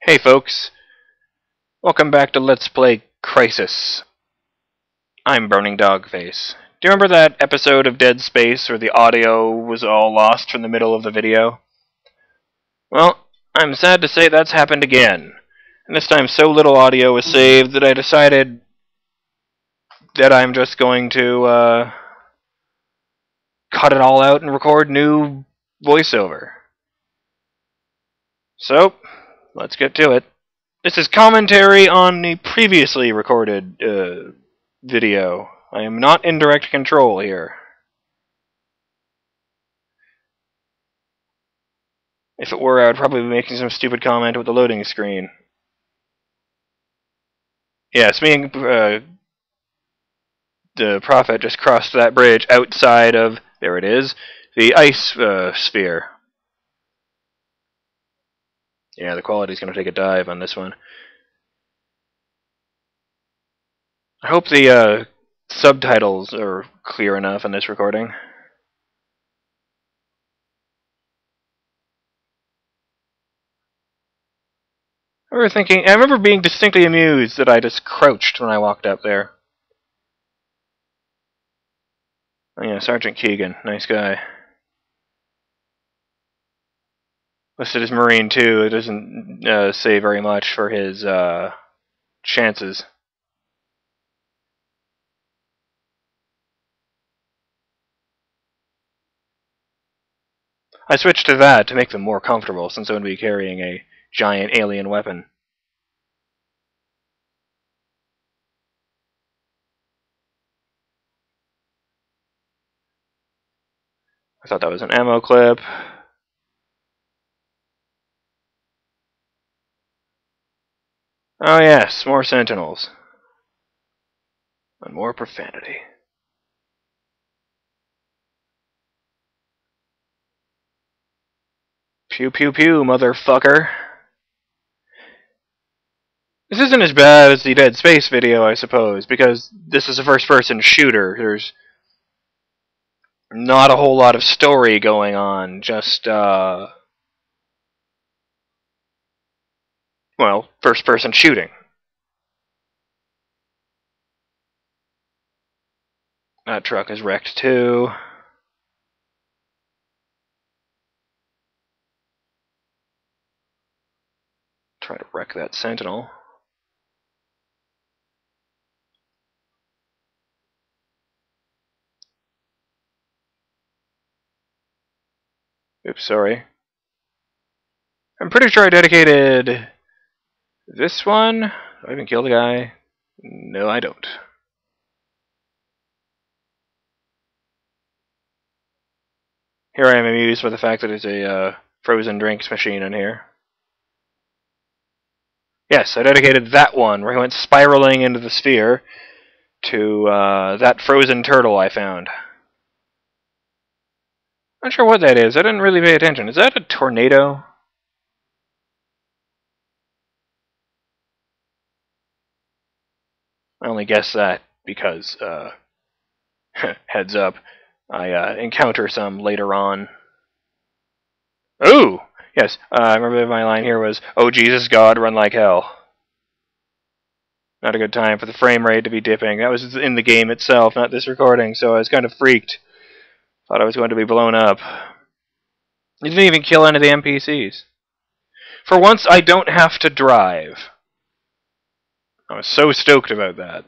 Hey folks, welcome back to Let's Play Crysis. I'm BurningDogFace. Do you remember that episode of Dead Space where the audio was all lost from the middle of the video? Well, I'm sad to say that's happened again. And this time so little audio was saved that I decided that I'm just going to cut it all out and record new voiceover. So, let's get to it. This is commentary on the previously recorded video. I am not in direct control here. If it were, I would probably be making some stupid comment with the loading screen. Yes, me and the Prophet just crossed that bridge outside of, there it is, the ice sphere. Yeah, the quality's going to take a dive on this one. I hope the subtitles are clear enough in this recording. I remember being distinctly amused that I just crouched when I walked up there. Oh yeah, Sergeant Keegan, nice guy. Listed as Marine too, it doesn't say very much for his chances. I switched to that to make them more comfortable, since I would be carrying a giant alien weapon. I thought that was an ammo clip. Oh yes, more sentinels. And more profanity. Pew pew pew, motherfucker. This isn't as bad as the Dead Space video, I suppose, because this is a first-person shooter. There's not a whole lot of story going on, just, well, first-person shooting. That truck is wrecked too. Try to wreck that sentinel. Oops, sorry. I'm pretty sure I dedicated this one. Do I even kill the guy? No, I don't. Here I am amused by the fact that there's a frozen drinks machine in here. Yes, I dedicated that one where he went spiraling into the sphere to that frozen turtle I found. Not sure what that is. I didn't really pay attention. Is that a tornado? I only guess that because, heads up, I encounter some later on. Ooh! Yes, I remember my line here was, "Oh Jesus God, run like hell." Not a good time for the frame rate to be dipping. That was in the game itself, not this recording, so I was kind of freaked. Thought I was going to be blown up. You didn't even kill any of the NPCs. For once, I don't have to drive. I was so stoked about that.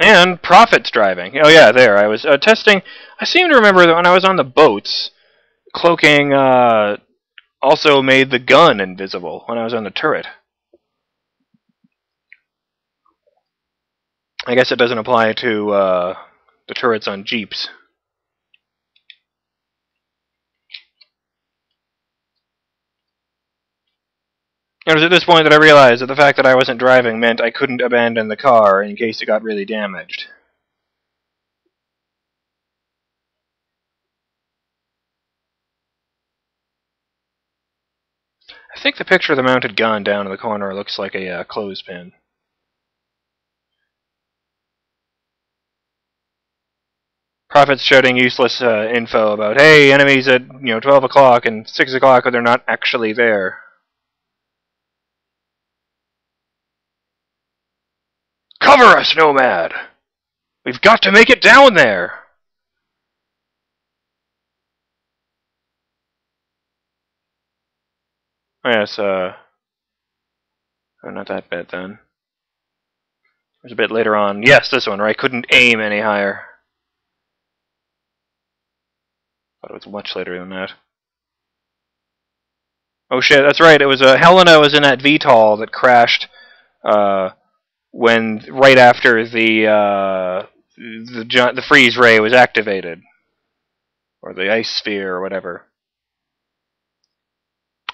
And Prophet's driving. Oh yeah, there. I was testing. I seem to remember that when I was on the boats, cloaking also made the gun invisible when I was on the turret. I guess it doesn't apply to the turrets on Jeeps. It was at this point that I realized that the fact that I wasn't driving meant I couldn't abandon the car in case it got really damaged. I think the picture of the mounted gun down in the corner looks like a clothespin. Prophet's shouting useless info about, hey, enemies at 12 o'clock and 6 o'clock, but they're not actually there. Cover us, Nomad! We've got to make it down there! Oh, yes, oh, not that bit then. There's a bit later on. Yes, this one, where I couldn't aim any higher. Thought it was much later than that. Oh shit, that's right. It was Helena was in that VTOL that crashed when right after the freeze ray was activated, or the ice sphere or whatever.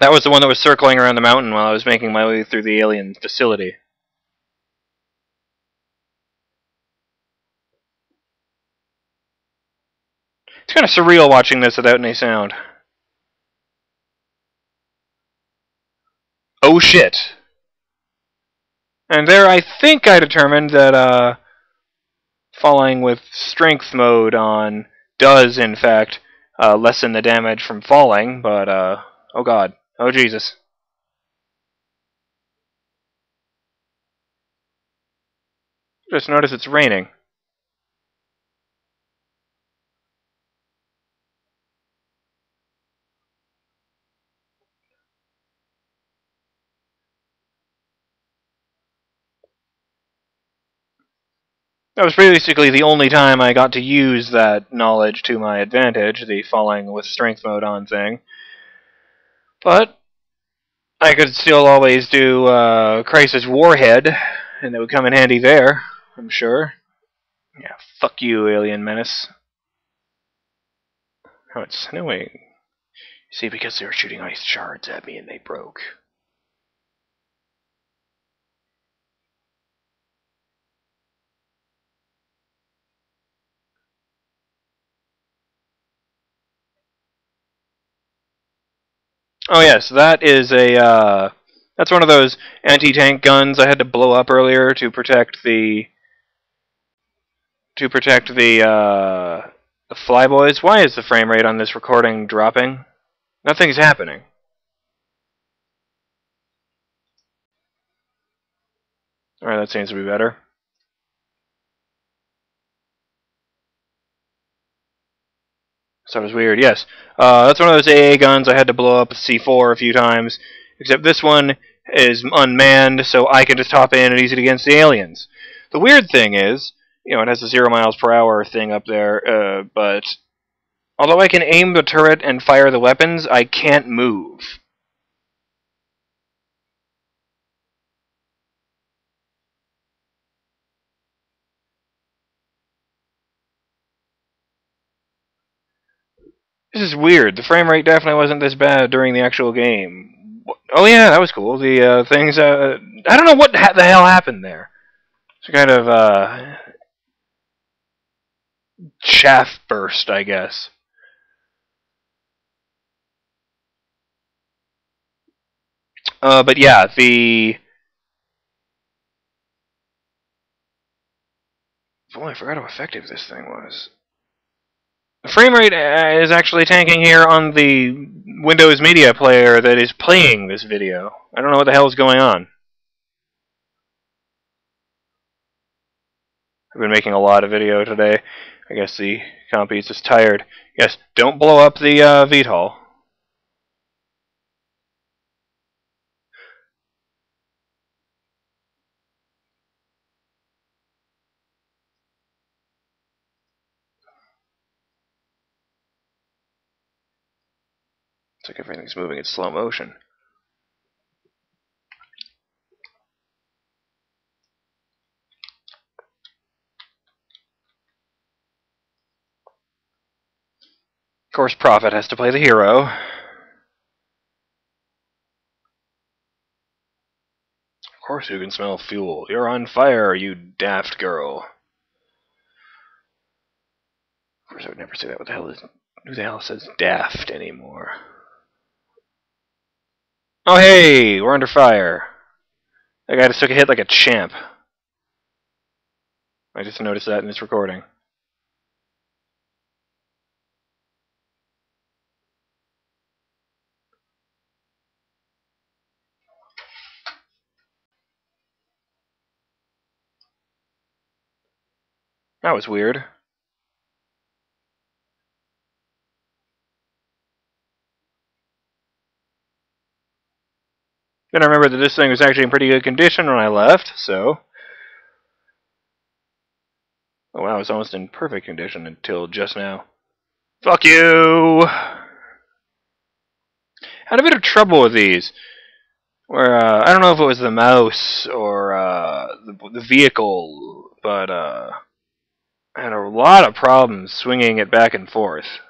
That was the one that was circling around the mountain while I was making my way through the alien facility. It's kind of surreal watching this without any sound. Oh shit! And there I think I determined that falling with strength mode on does, in fact, lessen the damage from falling, but, oh god. Oh Jesus. Just notice it's raining. That was basically the only time I got to use that knowledge to my advantage, the falling with strength mode on thing. But I could still always do Crysis Warhead, and it would come in handy there, I'm sure. Yeah, fuck you, Alien Menace. Oh, it's snowing. See, because they were shooting ice shards at me and they broke. Oh yes, that is a that's one of those anti-tank guns I had to blow up earlier to protect the the flyboys. Why is the frame rate on this recording dropping? Nothing's happening. Alright, that seems to be better. So it was weird, yes. That's one of those AA guns I had to blow up with C4 a few times, except this one is unmanned, so I can just hop in and use it against the aliens. The weird thing is, it has a 0 miles per hour thing up there, but although I can aim the turret and fire the weapons, I can't move. This is weird. The frame rate definitely wasn't this bad during the actual game. Oh yeah, that was cool. The things, I don't know what the hell happened there. It's kind of, chaff burst, I guess. But yeah, oh, I forgot how effective this thing was. The frame rate is actually tanking here on the Windows Media Player that is playing this video. I don't know what the hell is going on. I've been making a lot of video today. I guess the compy is just tired. Yes, don't blow up the VTOL. It's like everything's moving in slow motion. Of course, Prophet has to play the hero. Of course, you can smell fuel. You're on fire, you daft girl. Of course, I would never say that. What the hell is... Who the hell says daft anymore? Oh, hey! We're under fire. That guy just took a hit like a champ. I just noticed that in this recording. That was weird. Then I remember that this thing was actually in pretty good condition when I left, so... Oh wow, it was almost in perfect condition until just now. Fuck you! Had a bit of trouble with these. Where, I don't know if it was the mouse or the vehicle, but I had a lot of problems swinging it back and forth.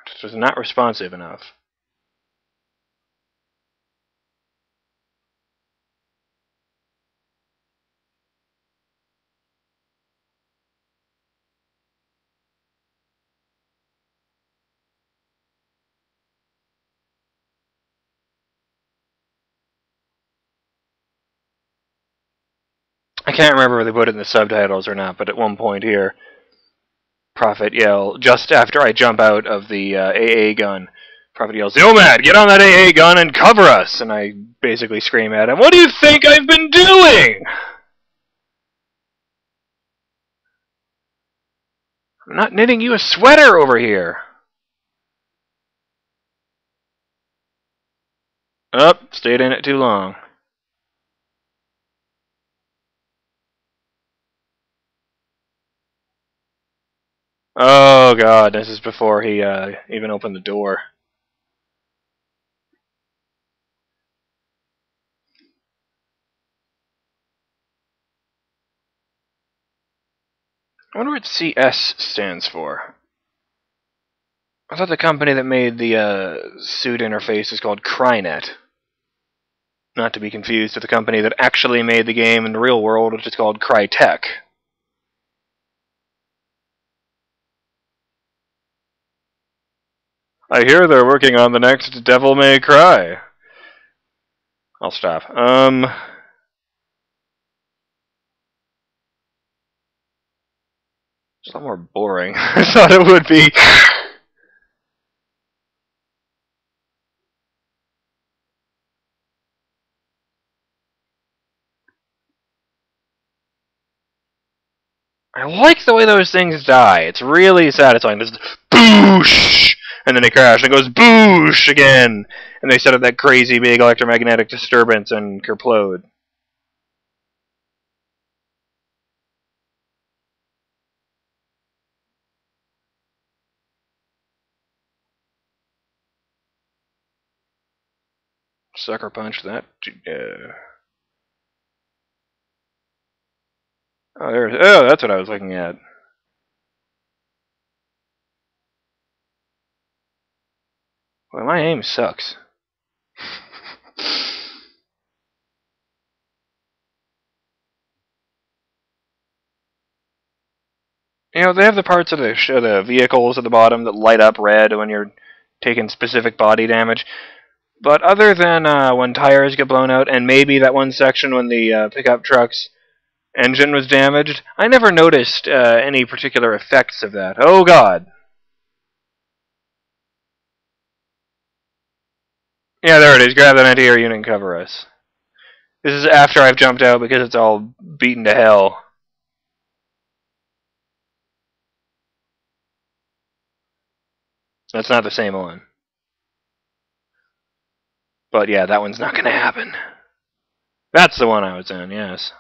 It just was not responsive enough. I can't remember if they put it in the subtitles or not, but at one point here, Prophet yell just after I jump out of the AA gun. Prophet yells, "Nomad, get on that AA gun and cover us!" And I basically scream at him, "What do you think I've been doing? I'm not knitting you a sweater over here." Stayed in it too long. Oh god, this is before he even opened the door. I wonder what CS stands for. I thought the company that made the suit interface is called Crynet. Not to be confused with the company that actually made the game in the real world, which is called Crytek. I hear they're working on the next Devil May Cry. I'll stop. It's a lot more boring. I thought it would be. I like the way those things die. It's really satisfying. There's boosh! And then they crash, and it goes boosh again! And they set up that crazy big electromagnetic disturbance and kerplode. Sucker punch that. Oh, that's what I was looking at. Well, my aim sucks. You know, they have the parts of the vehicles at the bottom that light up red when you're taking specific body damage. But other than when tires get blown out, and maybe that one section when the pickup truck's engine was damaged, I never noticed any particular effects of that. Oh god. Yeah, there it is. Grab that anti-air unit and cover us. This is after I've jumped out because it's all beaten to hell. That's not the same one. But yeah, that one's not going to happen. That's the one I was in, yes.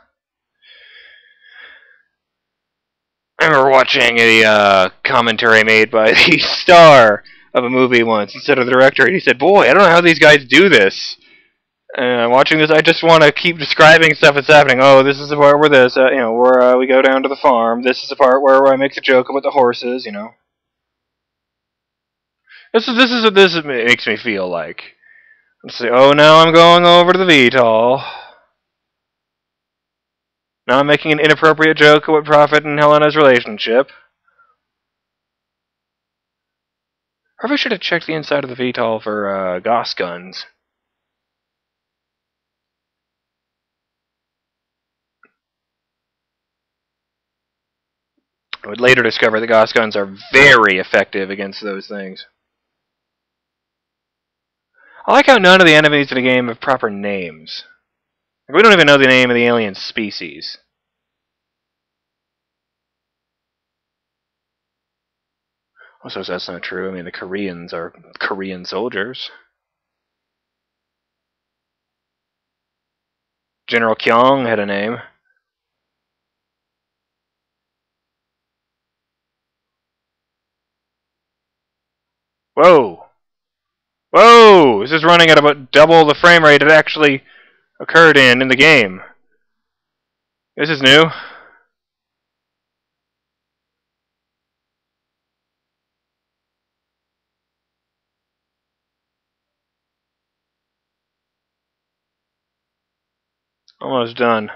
I remember watching a commentary made by the star of a movie once instead of the director, and he said, "Boy, I don't know how these guys do this." And watching this, I just want to keep describing stuff that's happening. Oh, this is the part where this, where we go down to the farm. This is the part where I make the joke about the horses, you know. This is what this makes me feel like. Let's see. Oh, now I'm going over to the VTOL. Now I'm making an inappropriate joke about Prophet and Helena's relationship. Probably should have checked the inside of the VTOL for Gauss guns. I would later discover that Gauss guns are very effective against those things. I like how none of the enemies in the game have proper names. We don't even know the name of the alien species. Also, that's not true. I mean, the Koreans are Korean soldiers. General Kyong had a name. Whoa! Whoa! This is running at about double the frame rate it actually occurred in the game. This is new. Almost done.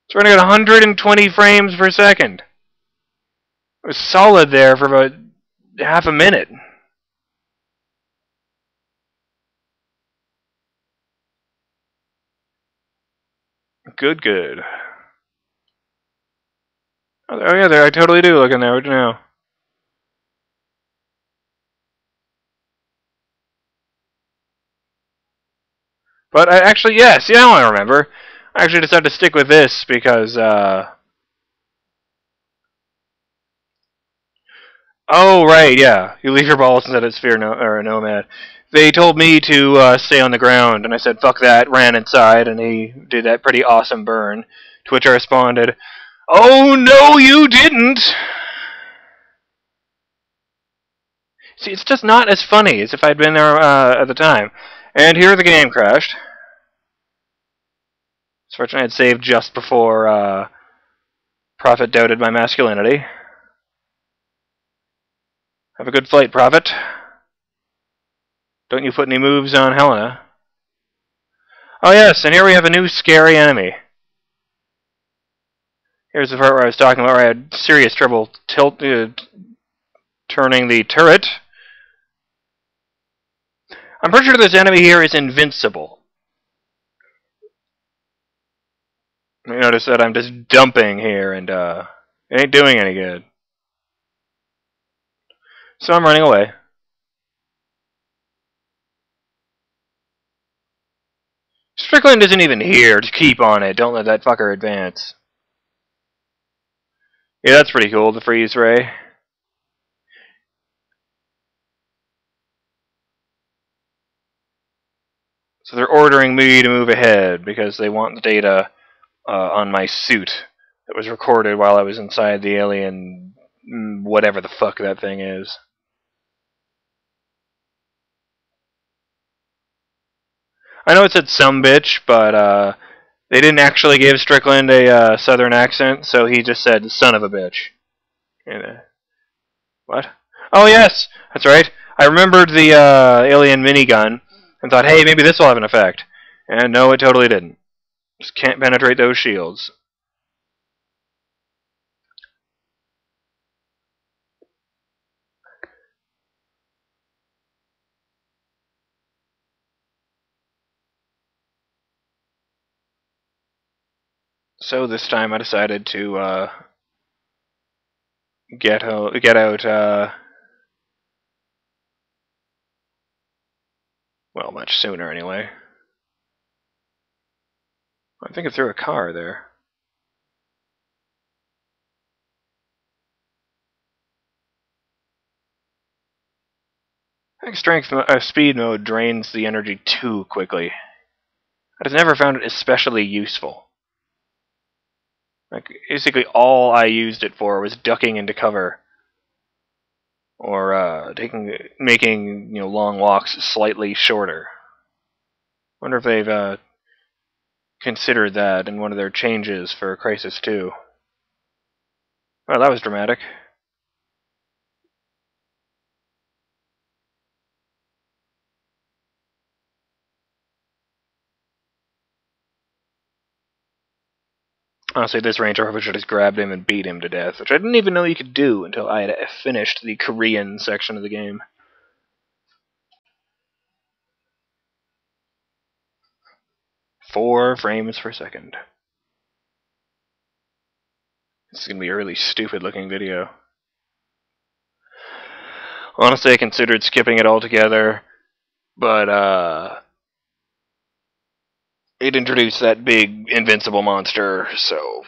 It's running at 120 frames per second. It was solid there for about half a minute. Good, good. Oh yeah, there. I totally do look in there. What do you know? But I actually, yes, yeah, now I remember. I actually decided to stick with this because, oh, right, yeah. You leave your balls instead of sphere or a nomad. They told me to stay on the ground, and I said, fuck that, ran inside, and he did that pretty awesome burn. To which I responded, oh, no, you didn't! See, it's just not as funny as if I'd been there at the time. And here the game crashed. It's fortunate I'd saved just before Prophet doubted my masculinity. Have a good flight, Prophet. Don't you put any moves on Helena. Oh yes, and here we have a new scary enemy. Here's the part where I was talking about where I had serious trouble turning the turret. I'm pretty sure this enemy here is invincible. You notice that I'm just dumping here and it ain't doing any good. So I'm running away. Strickland isn't even here. Just keep on it. Don't let that fucker advance. Yeah, that's pretty cool, the freeze ray. So they're ordering me to move ahead because they want the data on my suit that was recorded while I was inside the alien, whatever the fuck that thing is. I know it said some bitch, but they didn't actually give Strickland a southern accent, so he just said son of a bitch. What? Oh yes, that's right. I remembered the alien minigun and thought, hey, maybe this will have an effect. And no, it totally didn't. Just can't penetrate those shields. So this time I decided to get out. Well, much sooner anyway. I think it threw a car there. I think speed mode drains the energy too quickly. I just never found it especially useful. Like basically all I used it for was ducking into cover, or making long walks slightly shorter. Wonder if they've considered that in one of their changes for Crysis 2. Well, that was dramatic. Honestly, this Ranger probably should have grabbed him and beat him to death, which I didn't even know you could do until I had finished the Korean section of the game. Four frames per second. This is going to be a really stupid looking video. Honestly, I considered skipping it altogether, but it introduced that big invincible monster, so...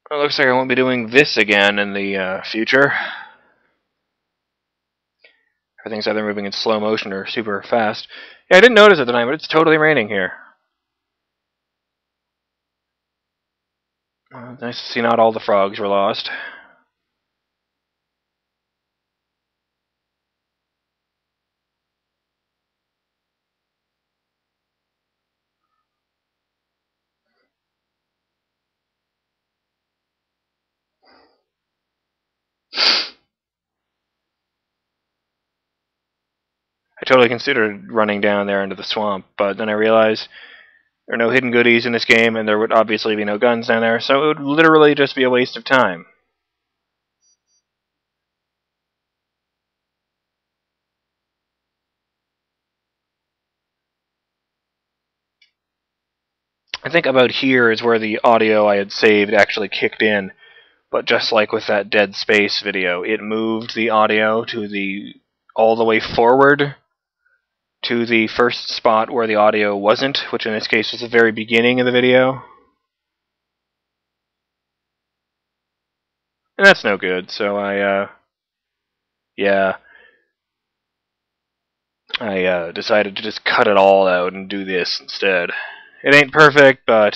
It looks like I won't be doing this again in the future. Everything's either moving in slow motion or super fast. Yeah, I didn't notice it tonight, but it's totally raining here. Nice to see not all the frogs were lost. I totally considered running down there into the swamp, but then I realized there are no hidden goodies in this game, and there would obviously be no guns down there, so it would literally just be a waste of time. I think about here is where the audio I had saved actually kicked in, but just like with that Dead Space video, it moved the audio to the all the way forward to the first spot where the audio wasn't, which in this case was the very beginning of the video. And that's no good, so I decided to just cut it all out and do this instead. It ain't perfect, but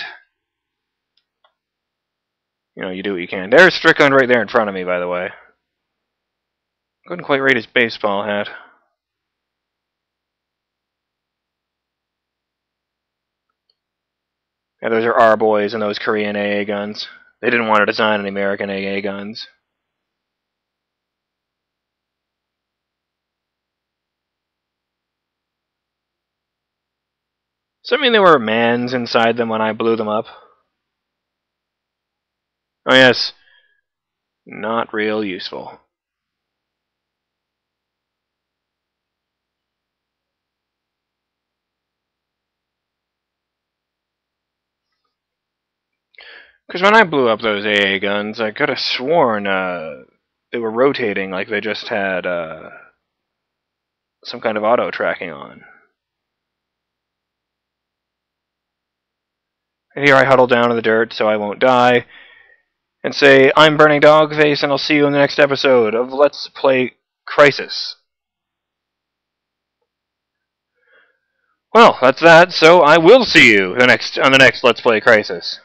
you know, you do what you can. There's Strickland right there in front of me, by the way. Couldn't quite rate his baseball hat. Yeah, those are our boys and those Korean AA guns. They didn't want to design any American AA guns. Does that mean there were mans inside them when I blew them up? Oh yes. Not real useful. Because when I blew up those AA guns, I could have sworn they were rotating like they just had some kind of auto tracking on. And here I huddle down in the dirt so I won't die, and say, I'm BurningDogFace, and I'll see you in the next episode of Let's Play Crysis. Well, that's that, so I will see you on the next Let's Play Crysis.